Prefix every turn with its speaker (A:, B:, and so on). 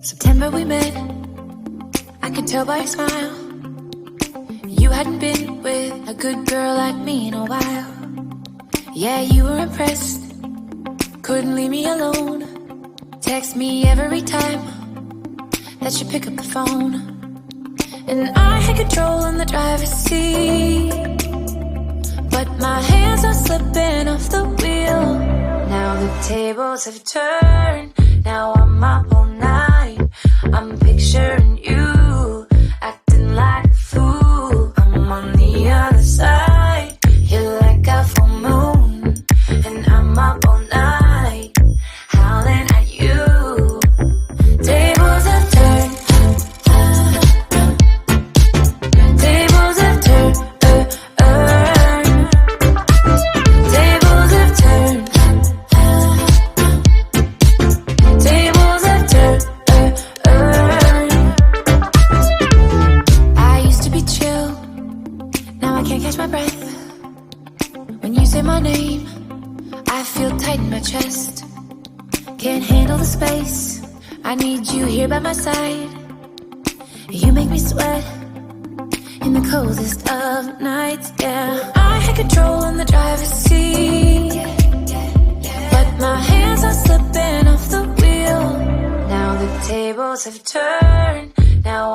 A: September we met, I could tell by your smile. You hadn't been with a good girl like me in a while. Yeah, you were impressed, couldn't leave me alone. Text me every time that you pick up the phone. And I had control in the driver's seat, but my hands are slipping off the wheel. Now the tables have turned, now I'm up all night. I'm picturing you, acting like a fool. I'm on the other side, you're like a full moon, and I'm up all night, howling at you. Tables have turned, tables have turned, tables have turned, tables have turned. I used to be chill, now I can't catch my breath. When you say my name, I feel tight in my chest. Can't handle the space, I need you here by my side. You make me sweat in the coldest of nights, yeah. I had control in the driver's seat, but my hands are slipping off the wheel. Now the tables have turned, now